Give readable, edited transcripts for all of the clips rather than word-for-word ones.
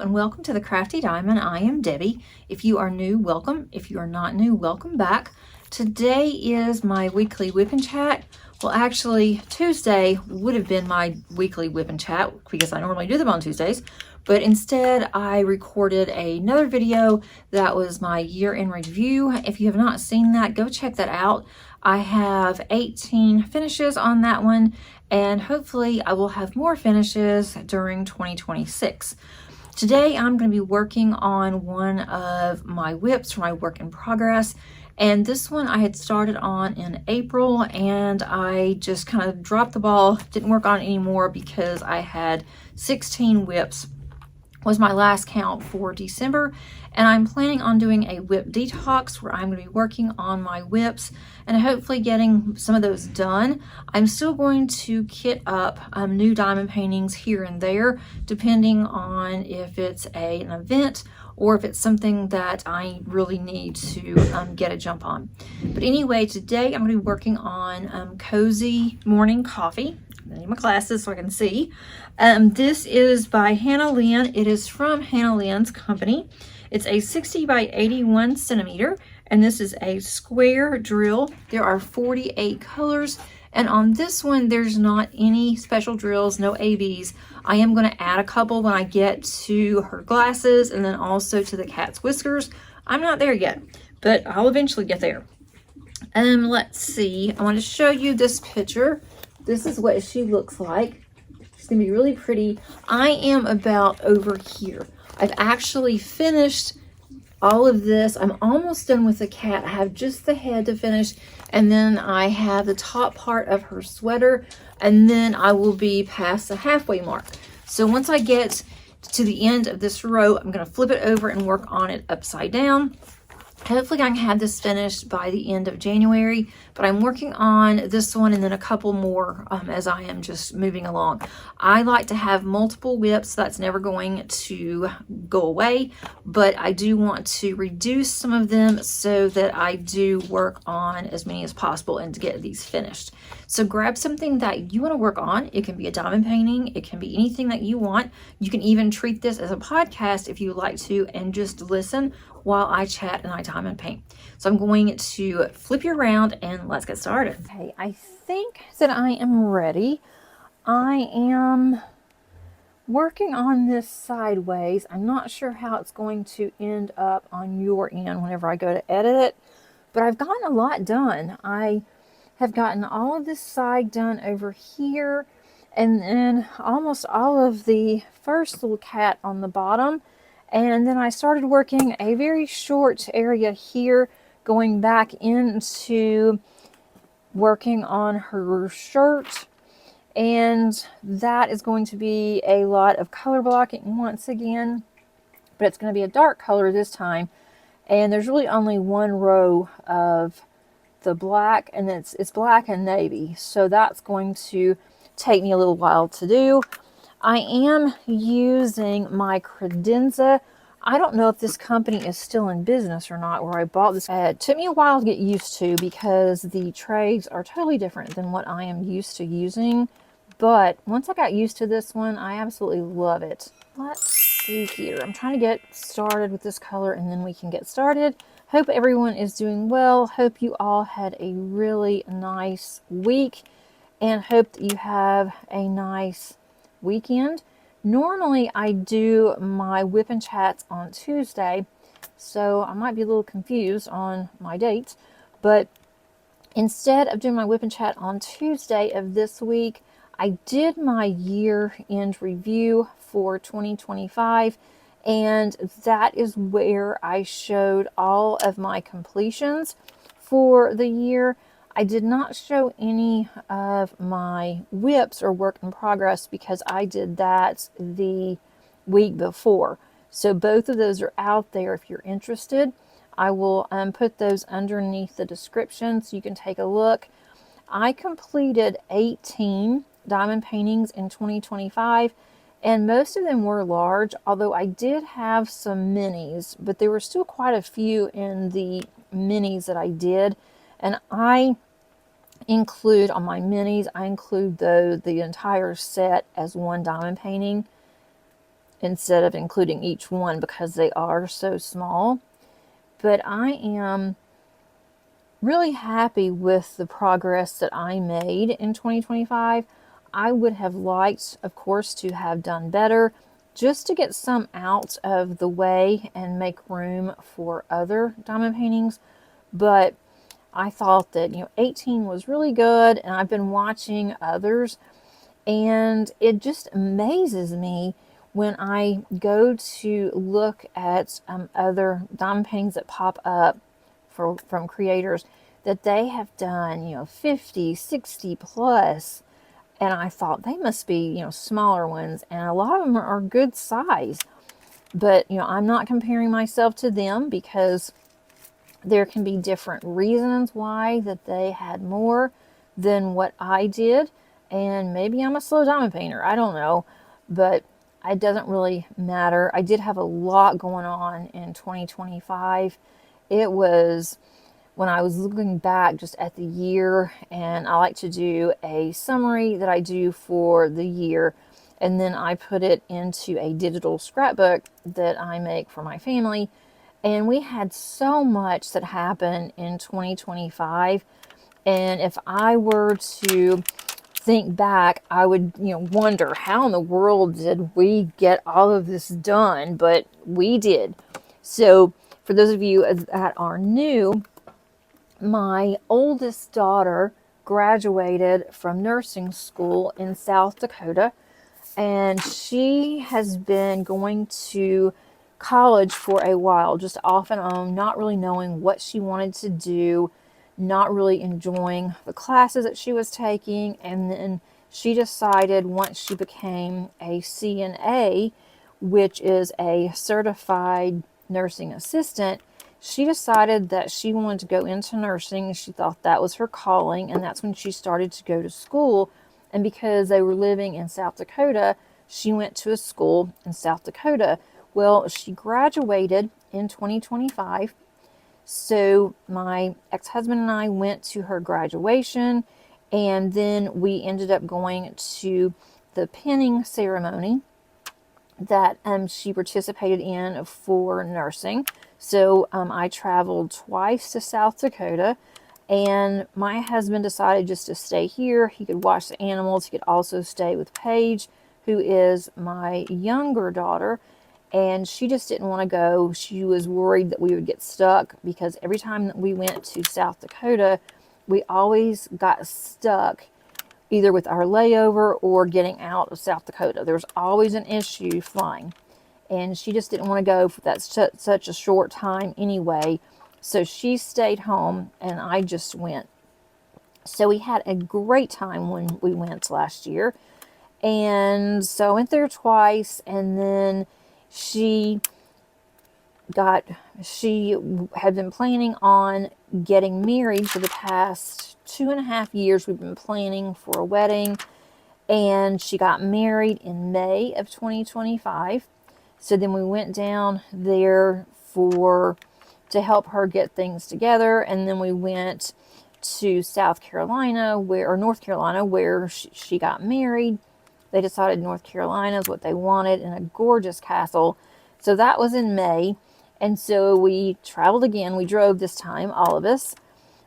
and welcome to the Crafty Diamond. I am Debbie. If you are new, welcome. If you are not new, welcome back. Today is my weekly whip and chat. Well, actually, Tuesday would have been my weekly whip and chat because I normally do them on Tuesdays. But instead, I recorded another video that was my year in review. If you have not seen that, go check that out. I have 18 finishes on that one, and hopefully I will have more finishes during 2026. Today I'm going to be working on one of my whips for my work in progress, and this one I had started on in April and I just kind of dropped the ball, didn't work on it anymore because I had 16 whips was my last count for December, and I'm planning on doing a whip detox where I'm going to be working on my whips and hopefully getting some of those done. I'm still going to kit up new diamond paintings here and there depending on if it's an event or if it's something that I really need to get a jump on. But anyway, today I'm going to be working on Cozy Morning Coffee. I need my glasses so I can see. This is by Hannah Lynn. It is from Hannah Lynn's company. It's a 60 by 81 centimeter, and this is a square drill. There are 48 colors, and on this one there's not any special drills, no ABs. I am going to add a couple when I get to her glasses and then also to the cat's whiskers. I'm not there yet, but I'll eventually get there. Let's see. I want to show you this picture. This is what she looks like. She's gonna be really pretty. I am about over here. I've actually finished all of this. I'm almost done with the cat. I have just the head to finish, and then I have the top part of her sweater, and then I will be past the halfway mark. So once I get to the end of this row, I'm gonna flip it over and work on it upside down. Hopefully I can have this finished by the end of January, but I'm working on this one and then a couple more as I am just moving along. I like to have multiple whips. That's never going to go away, but I do want to reduce some of them so that I do work on as many as possible and to get these finished. So grab something that you want to work on. It can be a diamond painting. It can be anything that you want. You can even treat this as a podcast if you like to and just listen while I chat and I diamond paint. So I'm going to flip you around and let's get started. Okay, I think that I am ready. I am working on this sideways. I'm not sure how it's going to end up on your end whenever I go to edit it, but I've gotten a lot done. I have gotten all of this side done over here, and then almost all of the first little cat on the bottom. And then I started working a very short area here, going back into working on her shirt. And that is going to be a lot of color blocking once again, but it's going to be a dark color this time. And there's really only one row of the black, and it's black and navy. So that's going to take me a little while to do. I am using my credenza. I don't know if this company is still in business or not, where I bought this. It took me a while to get used to because the trays are totally different than what I am used to using. But once I got used to this one, I absolutely love it. Let's see here. I'm trying to get started with this color and then we can get started. Hope everyone is doing well. Hope you all had a really nice week and hope that you have a nice weekend. Normally I do my whip and chats on Tuesday, so I might be a little confused on my dates, but instead of doing my whip and chat on Tuesday of this week, I did my year-end review for 2025, and that is where I showed all of my completions for the year. I did not show any of my whips or work in progress because I did that the week before. So both of those are out there if you're interested. I will put those underneath the description so you can take a look. I completed 18 diamond paintings in 2025, and most of them were large, although I did have some minis, but there were still quite a few in the minis that I did. And I include on my minis, I include the entire set as one diamond painting. instead of including each one because they are so small. But I am really happy with the progress that I made in 2025. I would have liked, of course, to have done better just to get some out of the way and make room for other diamond paintings. But I thought that, 18 was really good, and I've been watching others, and it just amazes me when I go to look at other diamond paintings that pop up from creators that they have done, 50, 60 plus. And I thought they must be, smaller ones. And a lot of them are good size. But, I'm not comparing myself to them because there can be different reasons why that they had more than what I did. And maybe I'm a slow diamond painter. I don't know. But it doesn't really matter. I did have a lot going on in 2025. It was when I was looking back just at the year, and I like to do a summary that I do for the year, and then I put it into a digital scrapbook that I make for my family. And we had so much that happened in 2025. And if I were to think back, I would, wonder how in the world did we get all of this done? But we did. So for those of you that are new, my oldest daughter graduated from nursing school in South Dakota, and she has been going to college for a while, just off and on, not really knowing what she wanted to do, not really enjoying the classes that she was taking. And then she decided, once she became a CNA, which is a certified nursing assistant, she decided that she wanted to go into nursing. She thought that was her calling, and that's when she started to go to school. And because they were living in South Dakota, she went to a school in South Dakota. Well, she graduated in 2025. So my ex-husband and I went to her graduation, and then we ended up going to the pinning ceremony that she participated in for nursing. So I traveled twice to South Dakota, and my husband decided just to stay here. He could watch the animals. He could also stay with Paige, who is my younger daughter, and she just didn't want to go. She was worried that we would get stuck because every time that we went to South Dakota, we always got stuck either with our layover or getting out of South Dakota. There was always an issue flying. And she just didn't want to go for that such a short time anyway. So she stayed home, and I just went. So we had a great time when we went last year. And so I went there twice, and then she had been planning on getting married for the past 2.5 years. We've been planning for a wedding, and she got married in May of 2025. So then we went down there to help her get things together, and then we went to North Carolina, where she got married. They decided North Carolina is what they wanted, in a gorgeous castle. So that was in May. And so we traveled again. We drove this time, all of us,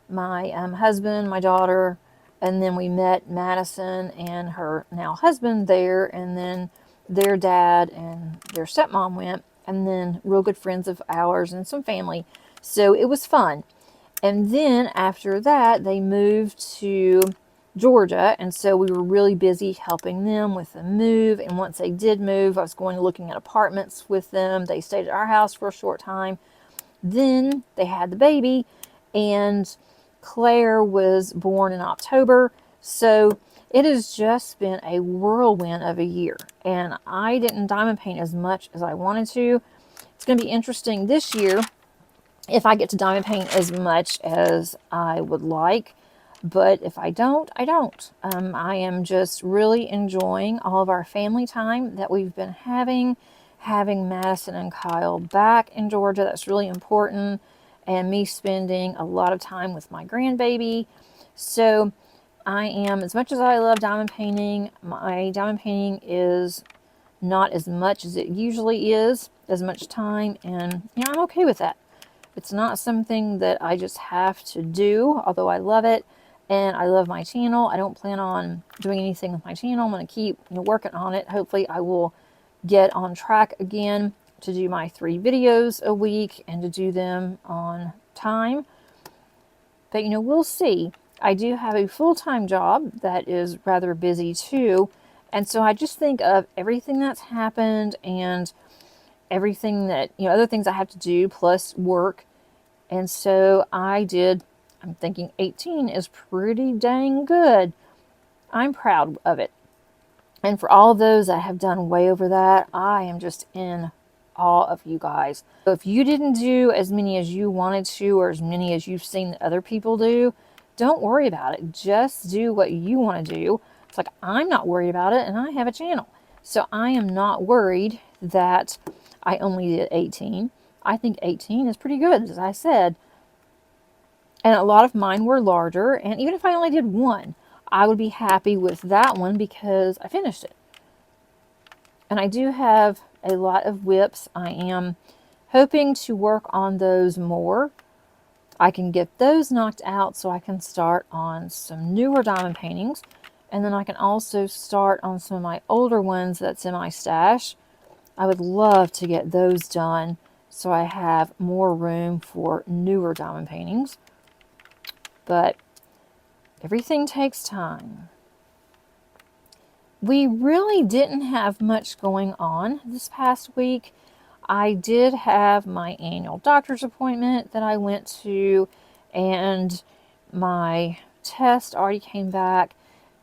my husband, my daughter, and then we met Madison and her now husband there, and then their dad and their stepmom went, and then real good friends of ours and some family. So it was fun. And then after that, they moved to Georgia, and so we were really busy helping them with the move. And once they did move, I was going looking at apartments with them. They stayed at our house for a short time. Then they had the baby, and Claire was born in October. So it has just been a whirlwind of a year, and I didn't diamond paint as much as I wanted to. It's going to be interesting this year if I get to diamond paint as much as I would like. But if I don't, I don't. I am just really enjoying all of our family time that we've been having Madison and Kyle back in Georgia. That's really important. And me spending a lot of time with my grandbaby. So I am, as much as I love diamond painting, my diamond painting is not as much as it usually is, as much time, and I'm okay with that. It's not something that I just have to do, although I love it, and I love my channel. I don't plan on doing anything with my channel. I'm going to keep working on it. Hopefully I will get on track again to do my 3 videos a week and to do them on time. But we'll see. I do have a full-time job that is rather busy too. And so I just think of everything that's happened and everything that, other things I have to do plus work. And so I'm thinking 18 is pretty dang good. I'm proud of it. And for all those that have done way over that, I am just in awe of you guys. So if you didn't do as many as you wanted to, or as many as you've seen other people do, don't worry about it. Just do what you want to do. It's like, I'm not worried about it, and I have a channel. So I am not worried that I only did 18. I think 18 is pretty good, as I said. And a lot of mine were larger, and even if I only did 1, I would be happy with that one because I finished it. And I do have a lot of whips. I am hoping to work on those more. I can get those knocked out so I can start on some newer diamond paintings. And then I can also start on some of my older ones that's in my stash. I would love to get those done so I have more room for newer diamond paintings. But everything takes time. We really didn't have much going on this past week. I did have my annual doctor's appointment that I went to, and my test already came back,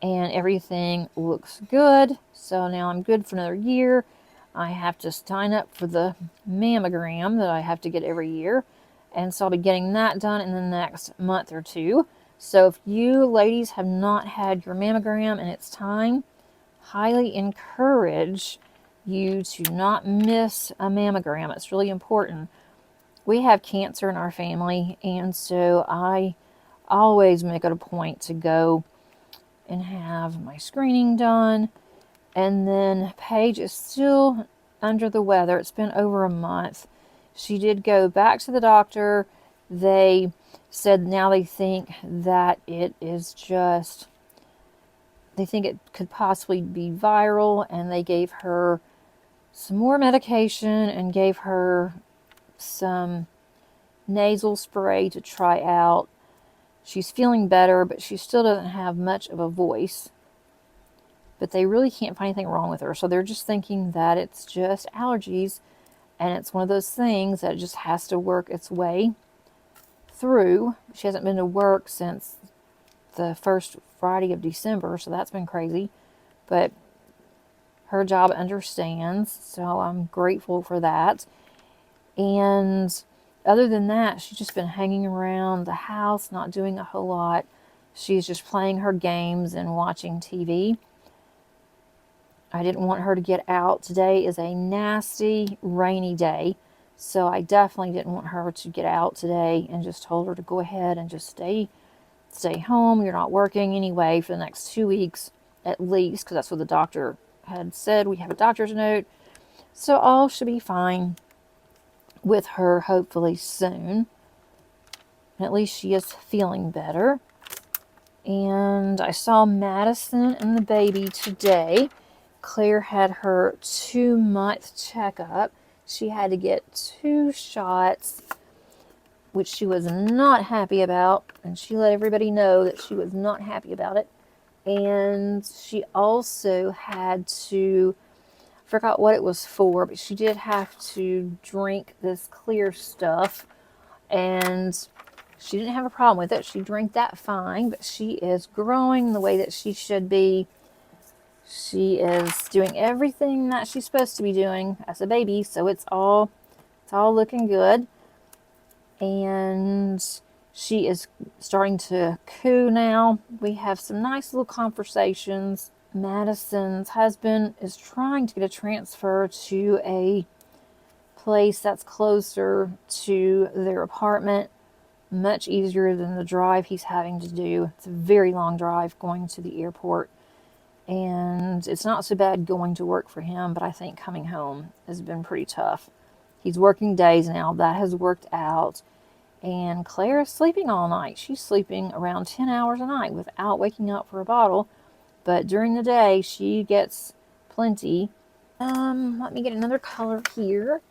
and everything looks good. So now I'm good for another year. I have to sign up for the mammogram that I have to get every year, and so I'll be getting that done in the next month or 2. So if you ladies have not had your mammogram and it's time, highly encourage you to not miss a mammogram. It's really important. We have cancer in our family, and so I always make it a point to go and have my screening done. And then Paige is still under the weather. It's been over a month. She did go back to the doctor. They said now they think that it is just, they think it could possibly be viral, and they gave her some more medication and gave her some nasal spray to try out. She's feeling better, but she still doesn't have much of a voice. But they really can't find anything wrong with her, so they're just thinking that it's just allergies, and it's one of those things that just has to work its way through. She hasn't been to work since the first Friday of December, so that's been crazy. But her job understands, so I'm grateful for that. And other than that, she's just been hanging around the house, not doing a whole lot. She's just playing her games and watching TV. I didn't want her to get out. Today is a nasty, rainy day, so I definitely didn't want her to get out today, and just told her to go ahead and just stay home. You're not working anyway for the next 2 weeks at least, because that's what the doctor had said. We have a doctor's note, so all should be fine with her hopefully soon. And at least she is feeling better. And I saw Madison and the baby today. Claire had her 2-month checkup. She had to get 2 shots, which she was not happy about, and she let everybody know that she was not happy about it. And she also had to, I forgot what it was for, but she did have to drink this clear stuff, and she didn't have a problem with it. She drank that fine, but she is growing the way that she should be. She is doing everything that she's supposed to be doing as a baby, so it's all looking good. And she is starting to coo now. We have some nice little conversations. Madison's husband is trying to get a transfer to a place that's closer to their apartment. Much easier than the drive he's having to do. It's a very long drive going to the airport. And it's not so bad going to work for him, but I think coming home has been pretty tough. He's working days now. That has worked out. And Claire is sleeping all night. She's sleeping around 10 hours a night without waking up for a bottle. But during the day, she gets plenty. Let me get another color here.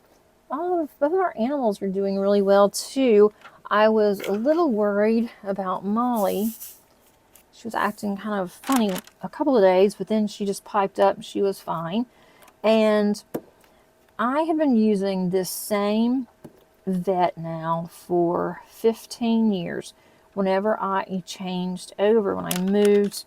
Both of our animals are doing really well too. I was a little worried about Molly. She was acting kind of funny a couple of days, but then she just piped up and she was fine. And I have been using this same vet now for 15 years. Whenever I changed over, when I moved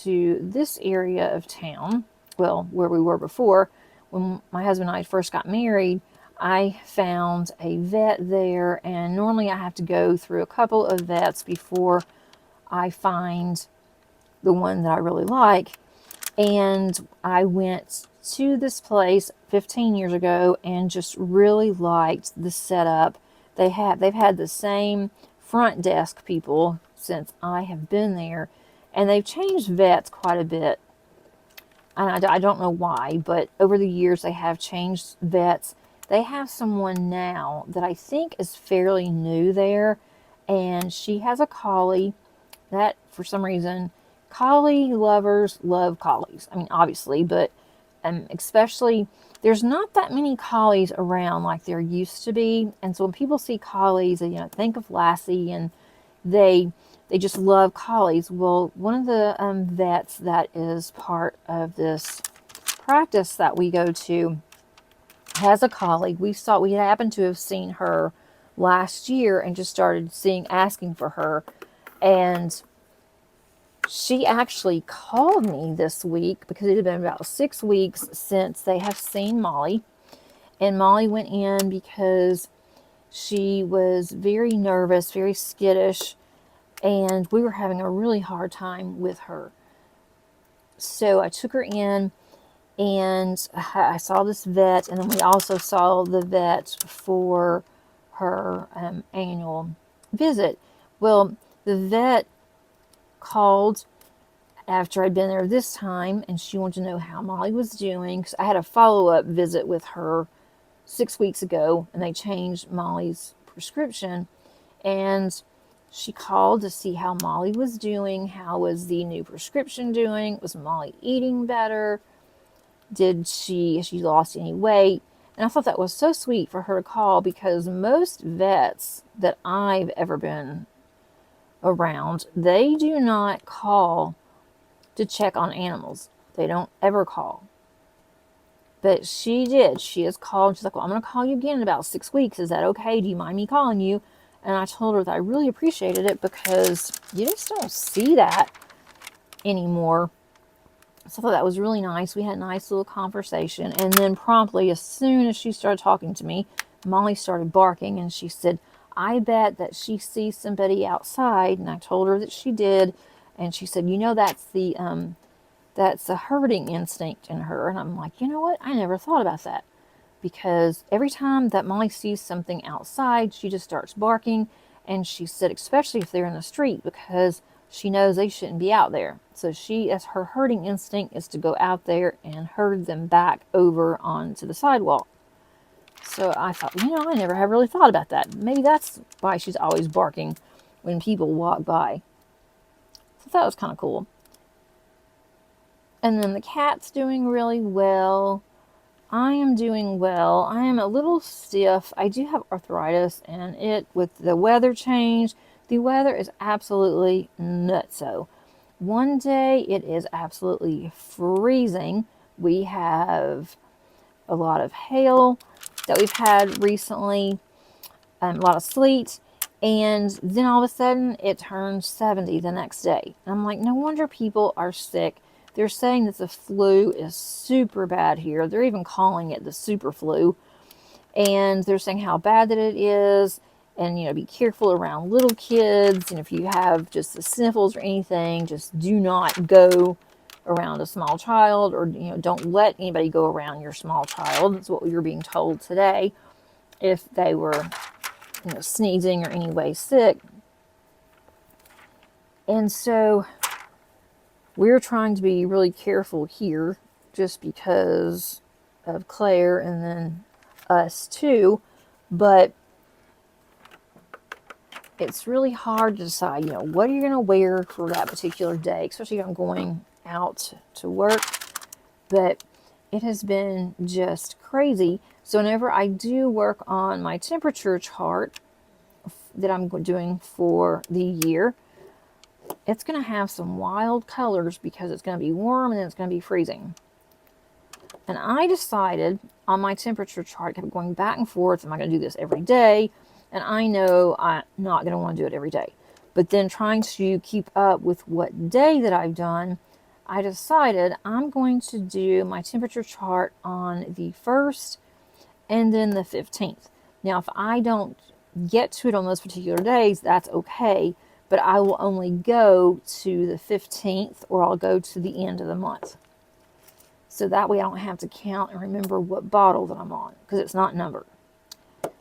to this area of town, well, where we were before, when my husband and I first got married, I found a vet there, and normally I have to go through a couple of vets before I find the one that I really like. And I went to this place 15 years ago and just really liked the setup. They've had the same front desk people since I have been there, and they've changed vets quite a bit. And I don't know why, but over the years they have changed vets. They have someone now that I think is fairly new there, and she has a collie that, for some reason, collie lovers love collies. I mean, obviously, but especially, there's not that many collies around like there used to be. And so when people see collies, they, think of Lassie, and they just love collies. Well, one of the vets that is part of this practice that we go to has a collie. We happened to have seen her last year and just started asking for her. And she actually called me this week because it had been about 6 weeks since they have seen Molly. And Molly went in because she was very nervous, very skittish, and we were having a really hard time with her. So I took her in, and I saw this vet, and then we also saw the vet for her annual visit. Well, the vet called after I'd been there this time, and she wanted to know how Molly was doing, because I had a follow-up visit with her 6 weeks ago, and they changed Molly's prescription. And she called to see how Molly was doing. How was the new prescription doing? Was Molly eating better? Has she lost any weight? And I thought that was so sweet for her to call, because most vets that I've ever been around, they do not call to check on animals. They don't ever call. But she did. She has called. She's like, well, I'm going to call you again in about 6 weeks. Is that okay? Do you mind me calling you? And I told her that I really appreciated it, because you just don't see that anymore. So I thought that was really nice. We had a nice little conversation. And then promptly, as soon as she started talking to me, Molly started barking, and she said, I bet that she sees somebody outside. And I told her that she did. And she said, that's a herding instinct in her. And I'm like, you know what? I never thought about that. Because every time that Molly sees something outside, she just starts barking. And she said, especially if they're in the street, because she knows they shouldn't be out there. So as her herding instinct is to go out there and herd them back over onto the sidewalk. So I thought, I never have really thought about that. Maybe that's why she's always barking when people walk by. So that was kind of cool. And then the cat's doing really well. I am doing well. I am a little stiff. I do have arthritis, and with the weather change, the weather is absolutely nutso. One day it is absolutely freezing. We have a lot of hail that we've had recently, a lot of sleet, and then all of a sudden it turns 70 the next day. And I'm like, no wonder people are sick. They're saying that the flu is super bad here. They're even calling it the super flu. And they're saying how bad that it is. And, be careful around little kids. And if you have just the sniffles or anything, just do not go around a small child. Or, don't let anybody go around your small child. That's what we were being told today. If they were, sneezing or any way sick. And so We're trying to be really careful here just because of Claire and then us too, but it's really hard to decide, what are you going to wear for that particular day, especially if I'm going out to work. But it has been just crazy. So whenever I do work on my temperature chart that I'm doing for the year, it's going to have some wild colors because it's going to be warm and then it's going to be freezing. And I decided on my temperature chart, kept going back and forth, am I going to do this every day? And I know I'm not going to want to do it every day. But then trying to keep up with what day that I've done, I decided I'm going to do my temperature chart on the 1st and then the 15th. Now, if I don't get to it on those particular days, that's okay. But I will only go to the 15th, or I'll go to the end of the month. So that way I don't have to count and remember what bottle that I'm on, because it's not numbered.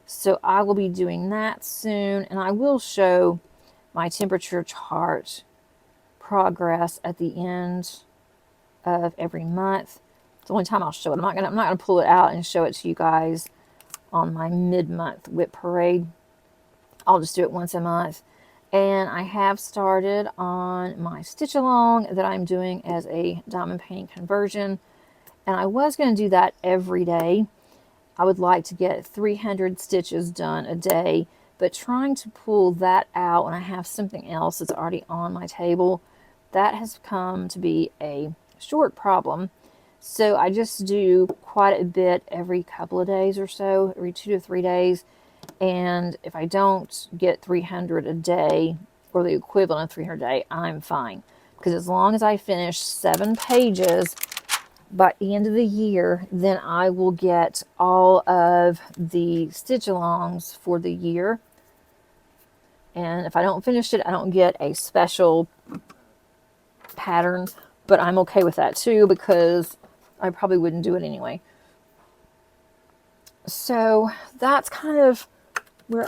So I will be doing that soon, and I will show my temperature chart progress at the end of every month. It's the only time I'll show it. I'm not gonna pull it out and show it to you guys on my mid-month whip parade. I'll just do it once a month. And I have started on my stitch along that I'm doing as a diamond painting conversion. And I was going to do that every day. I would like to get 300 stitches done a day, but trying to pull that out when I have something else that's already on my table, that has come to be a short problem. So I just do quite a bit every couple of days or so, every 2 to 3 days. And if I don't get 300 a day, or the equivalent of 300 a day, I'm fine. Because as long as I finish 7 pages by the end of the year, then I will get all of the stitch alongs for the year. And if I don't finish it, I don't get a special pattern. But I'm okay with that too, because I probably wouldn't do it anyway. So that's kind of where, I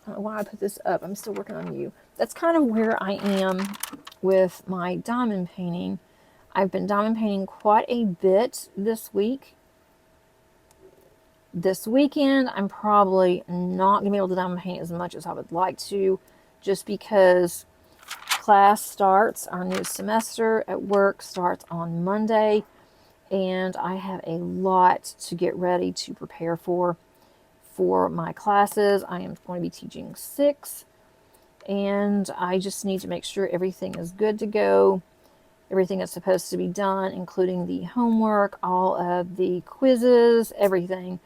don't know why I put this up. I'm still working on you. That's kind of where I am with my diamond painting. I've been diamond painting quite a bit this week. This weekend, I'm probably not going to be able to diamond paint as much as I would like to, just because class starts, our new semester at work starts on Monday, and I have a lot to get ready to prepare for my classes. I am going to be teaching 6, and I just need to make sure everything is good to go. Everything that's supposed to be done, including the homework, all of the quizzes, everything.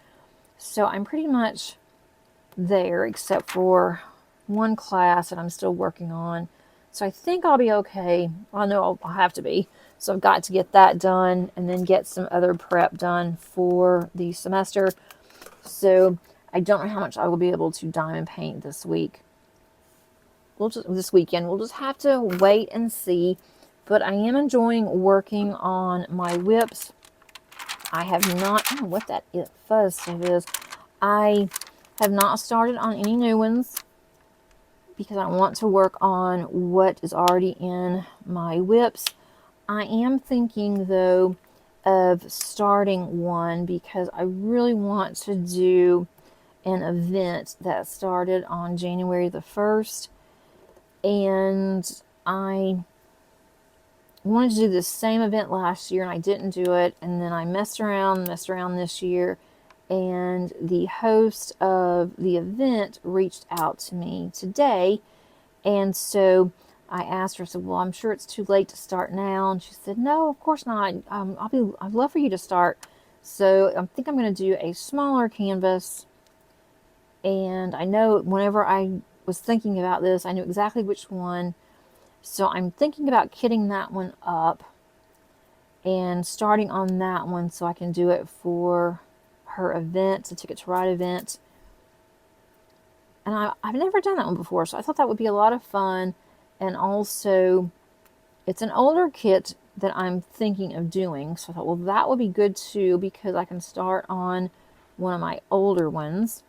So I'm pretty much there, except for one class that I'm still working on. So I think I'll be okay. I know I'll have to be. So I've got to get that done and then get some other prep done for the semester. So I don't know how much I will be able to diamond paint this week. This weekend. We'll just have to wait and see. But I am enjoying working on my whips. I have not, I don't know what that fuzz stuff is. I have not started on any new ones because I want to work on what is already in my whips. I am thinking, though, of starting one because I really want to do an event that started on January the 1st. And I wanted to do the same event last year and I didn't do it, and then I messed around this year, and the host of the event reached out to me today, and so I asked her, I said, well, I'm sure it's too late to start now, and she said, no, of course not. I'd love for you to start. So I think I'm going to do a smaller canvas, and I know whenever I was thinking about this, I knew exactly which one. So I'm thinking about kitting that one up and starting on that one so I can do it for her event, the Ticket to Ride event. And I've never done that one before, so I thought that would be a lot of fun. And also, it's an older kit that I'm thinking of doing. So I thought, well, that would be good too, because I can start on one of my older ones.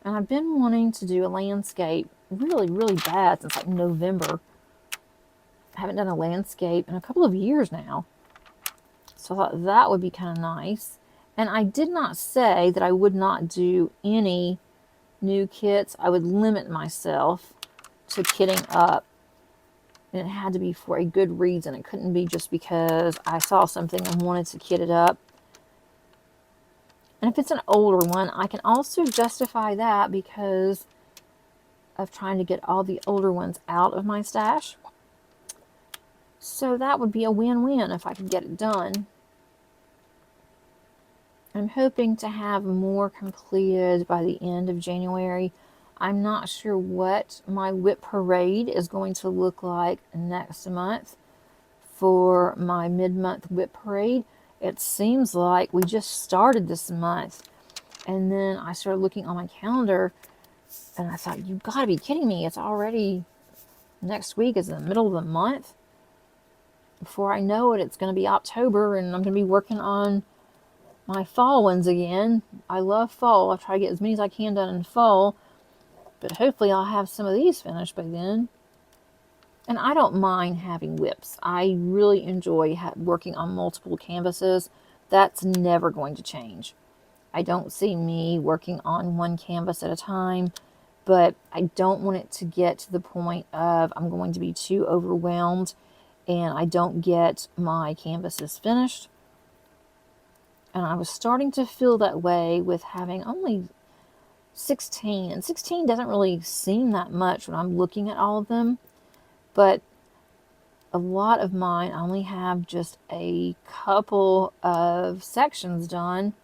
And I've been wanting to do a landscape really, really bad since like November. I haven't done a landscape in a couple of years now. So I thought that would be kind of nice. And I did not say that I would not do any new kits. I would limit myself to kitting up. And it had to be for a good reason. It couldn't be just because I saw something and wanted to kit it up. And if it's an older one, I can also justify that because of trying to get all the older ones out of my stash. So that would be a win-win if I could get it done. I'm hoping to have more completed by the end of January. I'm not sure what my whip parade is going to look like next month for my mid-month whip parade. It seems like we just started this month. And then I started looking on my calendar and I thought, you've got to be kidding me. It's already next week is the middle of the month. Before I know it, it's going to be October and I'm going to be working on my fall ones again. I love fall. I try to get as many as I can done in fall. But hopefully I'll have some of these finished by then. And I don't mind having whips. I really enjoy working on multiple canvases. That's never going to change. I don't see me working on one canvas at a time. But I don't want it to get to the point of I'm going to be too overwhelmed and I don't get my canvases finished. And I was starting to feel that way with having only 16. And 16 doesn't really seem that much when I'm looking at all of them. But a lot of mine only have just a couple of sections done.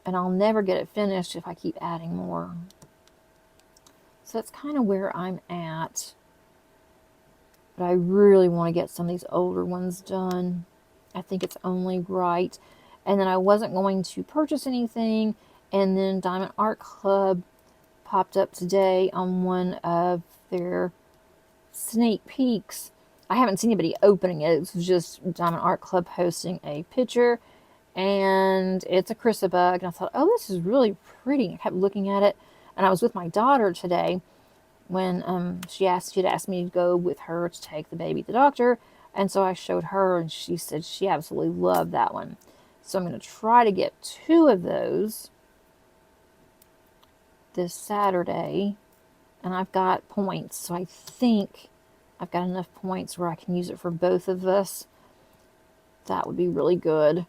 And I'll never get it finished if I keep adding more. So that's kind of where I'm at. But I really want to get some of these older ones done. I think it's only right. And then I wasn't going to purchase anything. And then Diamond Art Club popped up today on one of their sneak peeks. I haven't seen anybody opening it. It was just Diamond Art Club posting a picture. And it's a chrysabug. And I thought, oh, this is really pretty. I kept looking at it. And I was with my daughter today when she'd asked me to go with her to take the baby to the doctor. And so I showed her and she said she absolutely loved that one. So I'm going to try to get 2 of those this Saturday. And I've got points. So I think I've got enough points where I can use it for both of us. That would be really good.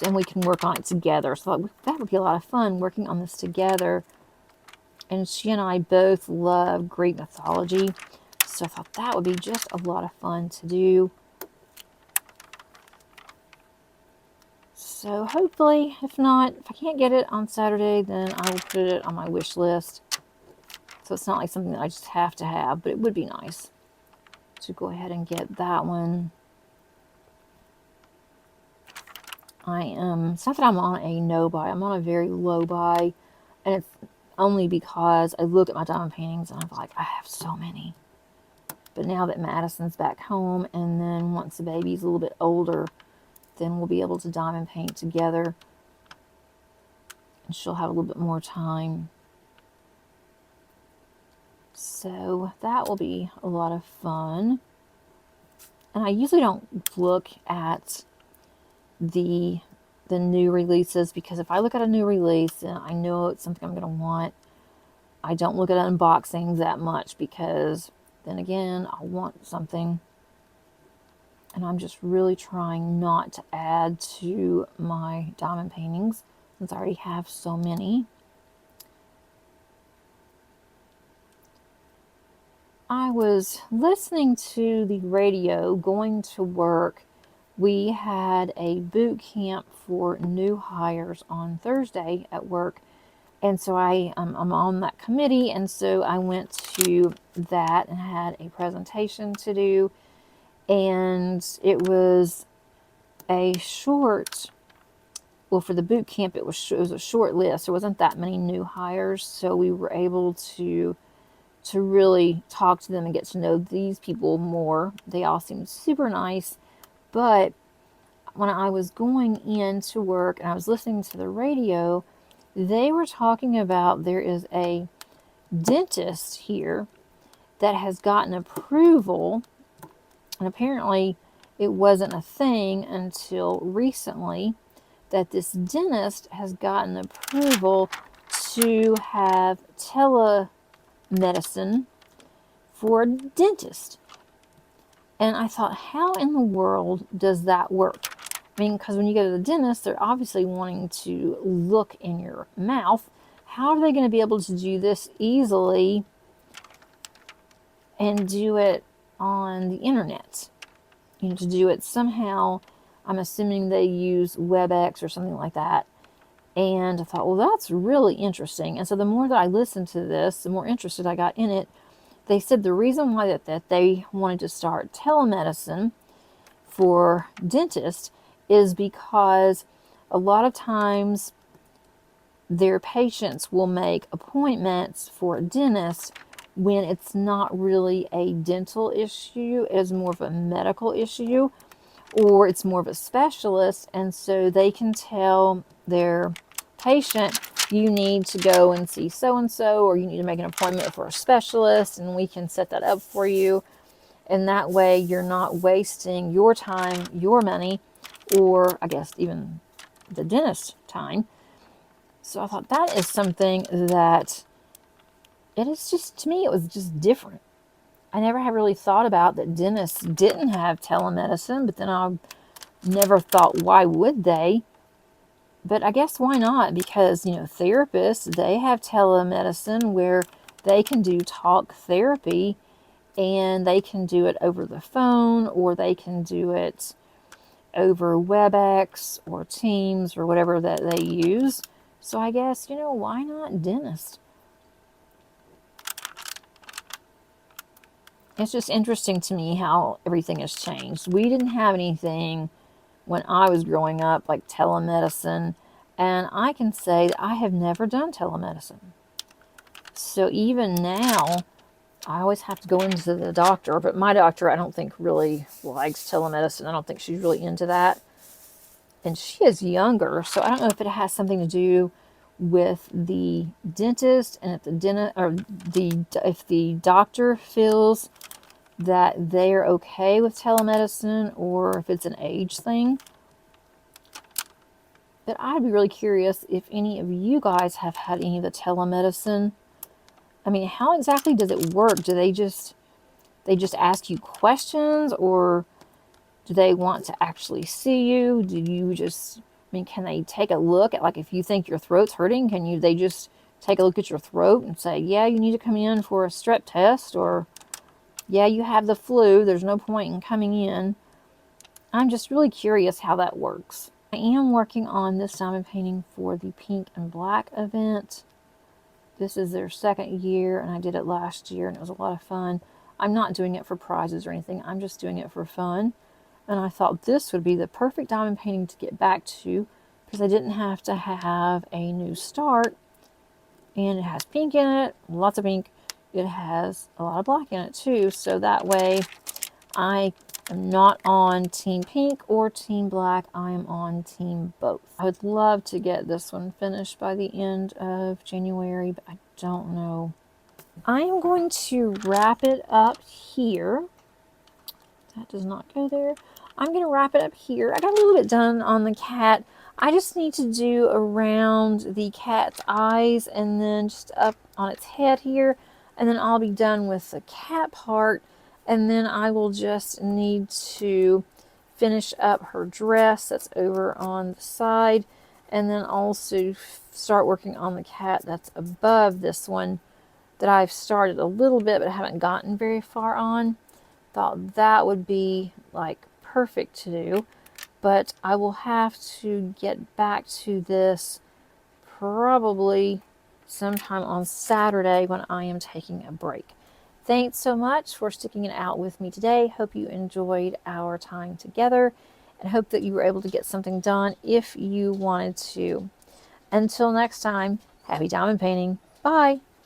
And we can work on it together. So that would be a lot of fun working on this together. And she and I both love Greek mythology. So I thought that would be just a lot of fun to do. So hopefully, if not, if I can't get it on Saturday, then I will put it on my wish list. So it's not like something that I just have to have, but it would be nice to go ahead and get that one. It's not that I'm on a no buy. I'm on a very low buy. And it's only because I look at my diamond paintings and I'm like, I have so many. But now that Madison's back home, and then once the baby's a little bit older, then we'll be able to diamond paint together. And she'll have a little bit more time. So that will be a lot of fun. And I usually don't look at the new releases, because if I look at a new release and I know it's something I'm going to want, I don't look at unboxings that much, because then again, I want something. And I'm just really trying not to add to my diamond paintings since I already have so many. I was listening to the radio going to work. We had a boot camp for new hires on Thursday at work. And so I'm on that committee. And so I went to that and had a presentation to do. And it was a short, well, for the boot camp, it was a short list. There wasn't that many new hires. So we were able to really talk to them and get to know these people more. They all seemed super nice. But when I was going in to work and I was listening to the radio, they were talking about there is a dentist here that has gotten approval, and apparently it wasn't a thing until recently, that this dentist has gotten approval to have telemedicine for a dentist. And I thought, how in the world does that work? I mean, because when you go to the dentist, they're obviously wanting to look in your mouth. How are they going to be able to do this easily and do it on the internet? You know, to do it somehow, I'm assuming they use WebEx or something like that. And I thought, well, that's really interesting. And so the more that I listened to this, the more interested I got in it. They said the reason why that they wanted to start telemedicine for dentists is because a lot of times their patients will make appointments for a dentist when it's not really a dental issue, it's more of a medical issue, or it's more of a specialist, and so they can tell their patient, you need to go and see so-and-so, or you need to make an appointment for a specialist, and we can set that up for you. And that way you're not wasting your time, your money, or I guess even the dentist's time. So I thought that is something that it is just, to me, it was just different. I never had really thought about that dentists didn't have telemedicine, but then I never thought, why would they? But I guess why not? Because, you know, therapists, they have telemedicine where they can do talk therapy, and they can do it over the phone, or they can do it over WebEx or Teams or whatever that they use. So I guess, you know, why not dentist? It's just interesting to me how everything has changed. We didn't have anything when I was growing up like telemedicine, and I can say that I have never done telemedicine. So even now, I always have to go into the doctor, but my doctor I don't think really likes telemedicine. I don't think she's really into that. And she is younger, so I don't know if it has something to do with the dentist, and if the doctor feels that they're okay with telemedicine, or if it's an age thing. But I'd be really curious if any of you guys have had any of the telemedicine. I mean, how exactly does it work? Do they just ask you questions, or do they want to actually see you? Do you just, I mean, can they take a look at, like, if you think your throat's hurting, they just take a look at your throat and say, yeah, you need to come in for a strep test, or yeah, you have the flu, there's no point in coming in. I'm just really curious how that works. I am working on this diamond painting for the Pink and Black event. This is their second year, and I did it last year, and it was a lot of fun. I'm not doing it for prizes or anything. I'm just doing it for fun. And I thought this would be the perfect diamond painting to get back to, because I didn't have to have a new start. And it has pink in it, lots of pink. It has a lot of black in it too, so that way I am not on Team Pink or Team Black. I am on Team both. I would love to get this one finished by the end of January, but I don't know. I am going to wrap it up here. That does not go there. I'm going to wrap it up here. I got a little bit done on the cat. I just need to do around the cat's eyes and then just up on its head here. And then I'll be done with the cat part. And then I will just need to finish up her dress that's over on the side. And then also start working on the cat that's above this one that I've started a little bit but haven't gotten very far on. Thought that would be like perfect to do, but I will have to get back to this probably sometime on Saturday when I am taking a break. Thanks so much for sticking it out with me today. Hope you enjoyed our time together, and hope that you were able to get something done if you wanted to. Until next time, happy diamond painting. Bye.